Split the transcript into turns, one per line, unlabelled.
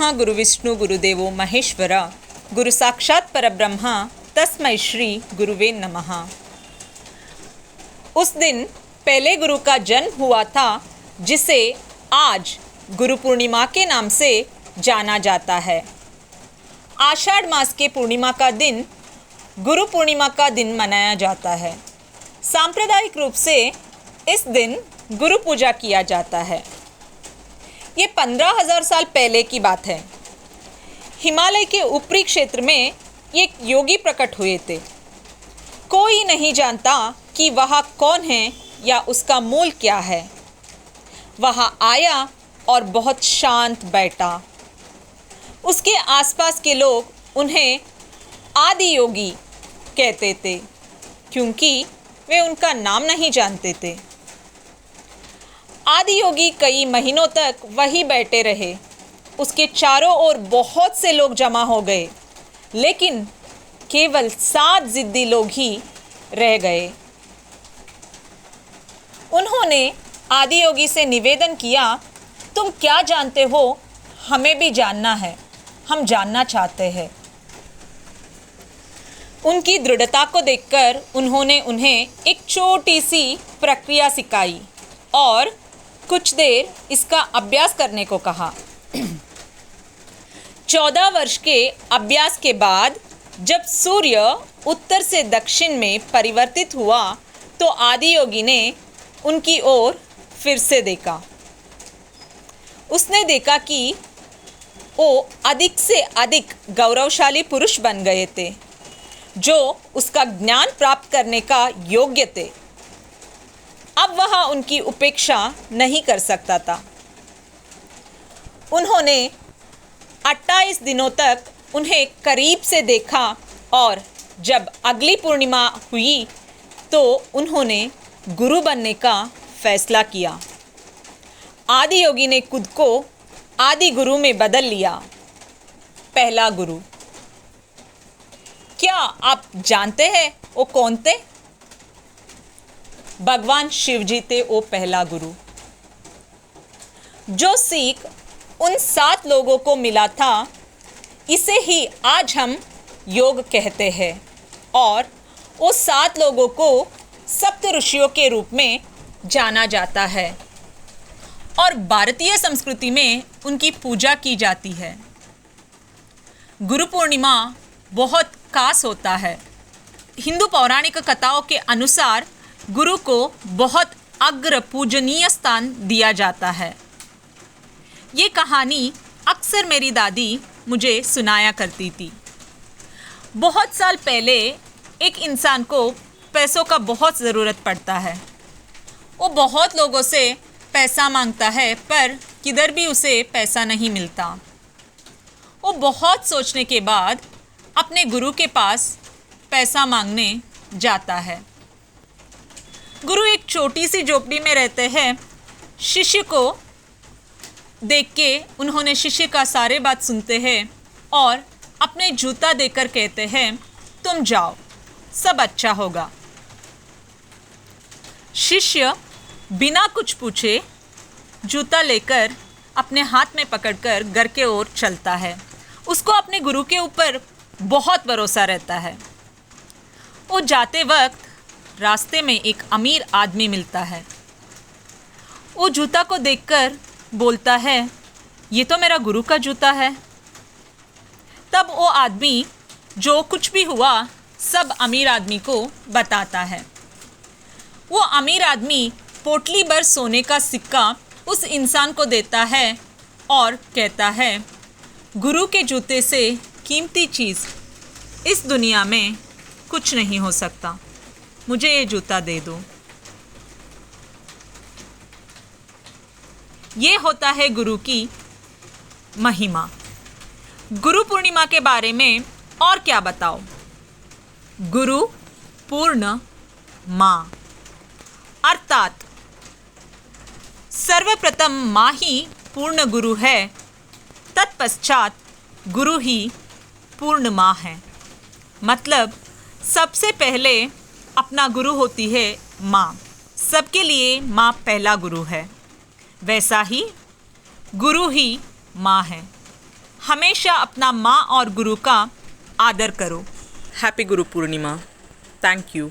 ब्रह्मा गुरु विष्णु गुरुदेवो महेश्वरा गुरु साक्षात परब्रह्मा तस्मै श्री गुरुवे नमः। उस दिन पहले गुरु का जन्म हुआ था जिसे आज गुरु पूर्णिमा के नाम से जाना जाता है। आषाढ़ मास के पूर्णिमा का दिन गुरु पूर्णिमा का दिन मनाया जाता है। सांप्रदायिक रूप से इस दिन गुरु पूजा किया जाता है। ये 15,000 साल पहले की बात है। हिमालय के ऊपरी क्षेत्र में एक योगी प्रकट हुए थे। कोई नहीं जानता कि वह कौन है या उसका मूल क्या है। वह आया और बहुत शांत बैठा। उसके आसपास के लोग उन्हें आदि योगी कहते थे क्योंकि वे उनका नाम नहीं जानते थे। आदि योगी कई महीनों तक वहीं बैठे रहे। उसके चारों ओर बहुत से लोग जमा हो गए, लेकिन केवल 7 जिद्दी लोग ही रह गए। उन्होंने आदि योगी से निवेदन किया, तुम क्या जानते हो? हमें भी जानना है, हम जानना चाहते हैं। उनकी दृढ़ता को देखकर उन्होंने उन्हें एक छोटी सी प्रक्रिया सिखाई और कुछ देर इसका अभ्यास करने को कहा। 14 वर्ष के अभ्यास के बाद जब सूर्य उत्तर से दक्षिण में परिवर्तित हुआ तो आदि योगी ने उनकी ओर फिर से देखा। उसने देखा कि वो अधिक से अधिक गौरवशाली पुरुष बन गए थे जो उसका ज्ञान प्राप्त करने का योग्य थे। अब वह उनकी उपेक्षा नहीं कर सकता था। उन्होंने 28 दिनों तक उन्हें करीब से देखा और जब अगली पूर्णिमा हुई तो उन्होंने गुरु बनने का फैसला किया। आदि योगी ने खुद को आदि गुरु में बदल लिया। पहला गुरु। क्या आप जानते हैं वो कौन थे? भगवान शिव जी थे वो पहला गुरु। जो सीख उन 7 लोगों को मिला था, इसे ही आज हम योग कहते हैं और वो 7 लोगों को सप्त ऋषियों के रूप में जाना जाता है और भारतीय संस्कृति में उनकी पूजा की जाती है। गुरु पूर्णिमा बहुत खास होता है। हिंदू पौराणिक कथाओं के अनुसार गुरु को बहुत अग्र पूजनीय स्थान दिया जाता है। ये कहानी अक्सर मेरी दादी मुझे सुनाया करती थी। बहुत साल पहले एक इंसान को पैसों का बहुत ज़रूरत पड़ता है। वो बहुत लोगों से पैसा मांगता है पर किधर भी उसे पैसा नहीं मिलता। वो बहुत सोचने के बाद अपने गुरु के पास पैसा मांगने जाता है। गुरु एक छोटी सी झोपड़ी में रहते हैं। शिष्य को देख के उन्होंने शिष्य का सारे बात सुनते हैं और अपने जूता देकर कहते हैं, तुम जाओ, सब अच्छा होगा। शिष्य बिना कुछ पूछे जूता लेकर अपने हाथ में पकड़कर घर के ओर चलता है। उसको अपने गुरु के ऊपर बहुत भरोसा रहता है। वो जाते वक्त रास्ते में एक अमीर आदमी मिलता है। वो जूता को देखकर बोलता है, ये तो मेरा गुरु का जूता है। तब वो आदमी जो कुछ भी हुआ सब अमीर आदमी को बताता है। वो अमीर आदमी पोटली भर सोने का सिक्का उस इंसान को देता है और कहता है, गुरु के जूते से कीमती चीज़ इस दुनिया में कुछ नहीं हो सकता, मुझे ये जूता दे दो। ये होता है गुरु की महिमा। गुरु पूर्णिमा के बारे में और क्या बताओ? गुरु पूर्ण माँ अर्थात सर्वप्रथम माँ ही पूर्ण गुरु है, तत्पश्चात गुरु ही पूर्ण माँ है। मतलब सबसे पहले अपना गुरु होती है माँ। सबके लिए माँ पहला गुरु है, वैसा ही गुरु ही माँ है। हमेशा अपना माँ और गुरु का आदर करो।
Happy Guru Purnima. Thank you.